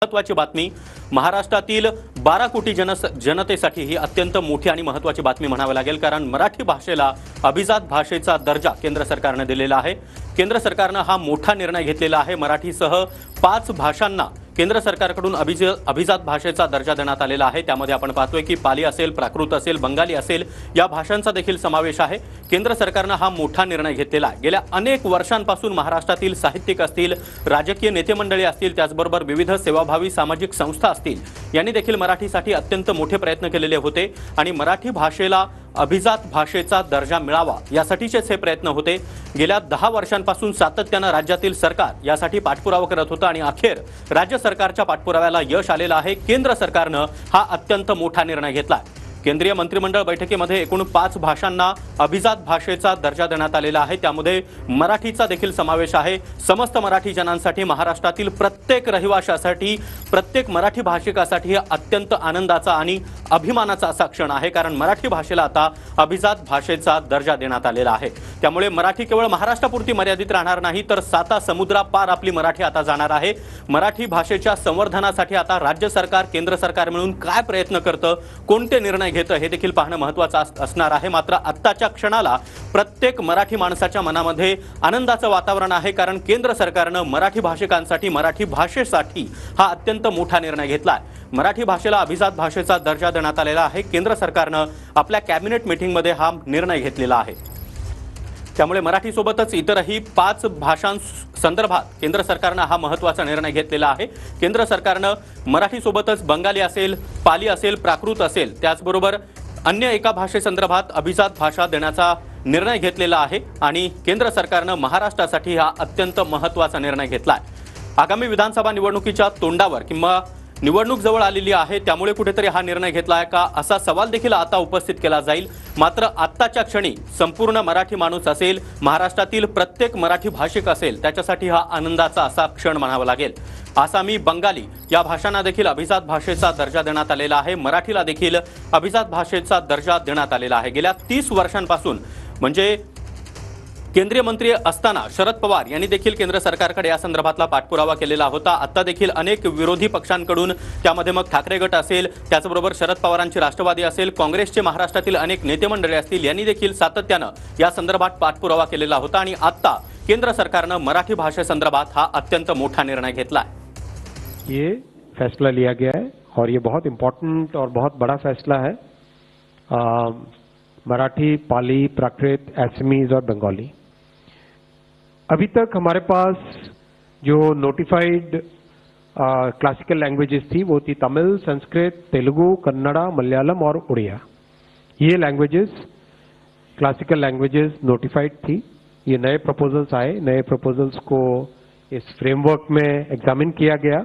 महत्त्वाची बातमी महाराष्ट्रातील 12 कोटी जनतेसाठी ही अत्यंत मोठी आणि महत्त्वाची बातमी म्हणावी लागेल, कारण मराठी भाषेला अभिजात भाषेचा दर्जा केंद्र सरकारने दिलेला आहे। केंद्र सरकारने हा मोठा निर्णय घेतलेला आहे। मराठीसह 5 भाषांना केंद्र सरकारकडून अभिजात भाषेचा दर्जा देण्यात आलेला आहे। त्यामध्ये आपण पाहतोय की पाली असेल, प्राकृत असेल, बंगाली असेल या भाषांचा देखील समावेश आहे। केंद्र सरकारने हा मोठा निर्णय घेतलेला आहे। गेल्या अनेक वर्षांपासून महाराष्ट्रातील साहित्यिक असतील, राजकीय नेते मंडळी असतील, त्याचबरोबर विविध सेवाभावी सामाजिक संस्था असतील, यांनी देखील मराठीसाठी अत्यंत मोठे प्रयत्न केलेले होते आणि मराठी भाषेला अभिजात भाषेचा दर्जा मिळावा यासाठीचेच हे प्रयत्न होते। गेल्या 10 वर्षांपासून सातत्याने राज्यातील सरकार यासाठी पाठपुरावा करत होतं आणि अखेर राज्य सरकारच्या पाठपुराव्याला यश आलेलं आहे। केंद्र सरकारने हा अत्यंत मोठा निर्णय घेतला। केंद्रीय मंत्रिमंडळ बैठकीमध्ये एकूण 5 भाषांना अभिजात भाषेचा दर्जा देण्यात आलेला आहे। त्यामध्ये मराठीचा देखील समावेश आहे। समस्त मराठी जनांसाठी, महाराष्ट्रातील प्रत्येक रहिवाशासाठी, प्रत्येक मराठी भाषिकासाठी अत्यंत आनंदाचा आणि अभिमानाचा असा क्षण आहे, कारण मराठी भाषेला आता अभिजात भाषेचा दर्जा देण्यात आलेला आहे। त्यामुळे मराठी केवळ महाराष्ट्रापुरती मर्यादित राहणार नाही, तर 7 समुद्रापार आपली मराठी आता जाणार आहे। मराठी भाषेच्या संवर्धनासाठी आता राज्य सरकार, केंद्र सरकार मिळून काय प्रयत्न करतं, कोणते निर्णय घेतं हे देखील पाहणं महत्त्वाचं असणार आहे। मात्र आत्ताच्या क्षणाला प्रत्येक मराठी माणसाच्या मनामध्ये आनंदाचं वातावरण आहे, कारण केंद्र सरकारने मराठी भाषिकांसाठी, मराठी भाषेसाठी हा अत्यंत मोठा निर्णय घेतला आहे। मराठी भाषेला अभिजात भाषेचा दर्जा देण्यात आलेला आहे। केंद्र सरकारने आपल्या कॅबिनेट मीटिंगमध्ये हा निर्णय घेतलेला आहे। त्यामुळे मराठीसोबतच इतरही 5 भाषांसंदर्भात केंद्र सरकारने हा महत्त्वाचा निर्णय घेतलेला आहे। केंद्र सरकारने मराठीसोबतच बंगाली असेल, पाली असेल, प्राकृत असेल, त्याचबरोबर अन्य एका भाषेसंदर्भात अभिजात भाषा देण्याचा निर्णय घेतलेला आहे आणि केंद्र सरकारने महाराष्ट्रासाठी हा अत्यंत महत्त्वाचा निर्णय घेतला आहे। आगामी विधानसभा निवडणुकीच्या तोंडावर किंवा निवडणूक जवळ आलेली आहे, त्यामुळे कुठेतरी हा निर्णय घेतला आहे का असा सवाल देखील आता उपस्थित केला जाईल। मात्र आत्ताच्या क्षणी संपूर्ण मराठी माणूस असेल, महाराष्ट्रातील प्रत्येक मराठी भाषिक असेल, त्याच्यासाठी हा आनंदाचा असा क्षण म्हणावा लागेल। आसामी, बंगाली या भाषांना देखील अभिजात भाषेचा दर्जा देण्यात आलेला आहे। मराठीला देखील अभिजात भाषेचा दर्जा देण्यात आलेला आहे। गेल्या 30 वर्षांपासून म्हणजे केंद्रीय मंत्री असताना शरद पवार यांनी देखील केंद्र सरकारकडे या संदर्भातला पाठपुरावा केलेला होता। आता देखील अनेक विरोधी पक्षांकडून, त्यामध्ये मग ठाकरे गट असेल, त्याचबरोबर शरद पवारांची राष्ट्रवादी असेल, काँग्रेसचे महाराष्ट्रातील अनेक नेते मंडळी असतील, यांनी देखील सातत्याने या संदर्भात पाठपुरावा केलेला होता आणि आता केंद्र सरकारने मराठी भाषेसंदर्भात हा अत्यंत मोठा निर्णय घेतला है। ये फैसला लिया गया है और ये बहुत इम्पोर्टेंट और बहुत बड़ा फैसला है। मराठी, पाली, प्राकृत, असमीज और बंगाली, अभी तक हमारे पास जो नोटिफाइड क्लासिकल लैंग्वेजेस थी वो थी तमिल, संस्कृत, तेलुगु, कन्नड़ा, मलयालम और उड़िया। ये लैंग्वेजेस क्लासिकल लैंग्वेजेस नोटिफाइड थी। ये नए प्रपोजल्स आए, नए प्रपोजल्स को इस फ्रेमवर्क में एग्जामिन किया गया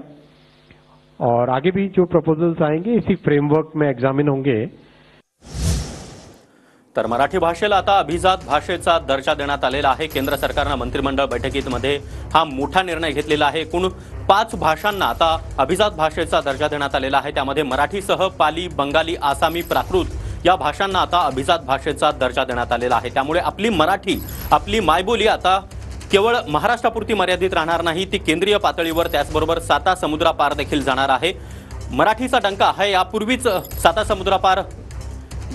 और आगे भी जो प्रपोजल्स आएंगे इसी फ्रेमवर्क में एग्जामिन होंगे। तर मराठी भाषेला आता अभिजात भाषेचा दर्जा देण्यात आलेला आहे। केंद्र सरकारने मंत्रिमंडळ बैठकीमध्ये हा मोठा निर्णय घेतलेला आहे। एकूण 5 भाषांना आता अभिजात भाषेचा दर्जा देण्यात आलेला आहे। त्यामध्ये मराठीसह पाली, बंगाली, आसामी, प्राकृत या भाषांना आता अभिजात भाषेचा दर्जा देण्यात आलेला आहे। त्यामुळे आपली मराठी, आपली मायबोली आता केवळ महाराष्ट्रापुरती मर्यादित राहणार नाही, ती केंद्रीय पातळीवर, त्याचबरोबर 7 समुद्रापार देखील जाणार आहे। मराठीचा डंका हा यापूर्वीच 7 समुद्रापार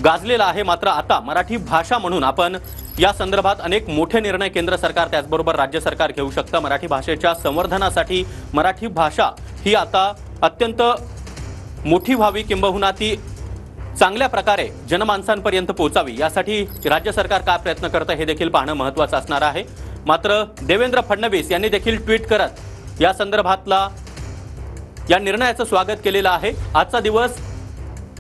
गाजलेला आहे, मात्र आता मराठी भाषा म्हणून आपण या संदर्भात अनेक मोठे निर्णय केंद्र सरकार, त्याचबरोबर राज्य सरकार घेऊ शकतं। मराठी भाषेच्या संवर्धनासाठी मराठी भाषा ही आता अत्यंत मोठी व्हावी, किंबहुना ती चांगल्या प्रकारे जनमानसांपर्यंत पोहोचावी, यासाठी राज्य सरकार काय प्रयत्न करतं हे देखील पाहणं महत्त्वाचं असणार आहे। मात्र देवेंद्र फडणवीस यांनी देखील ट्विट करत या संदर्भातला या निर्णयाचं स्वागत केलेलं आहे। आजचा दिवस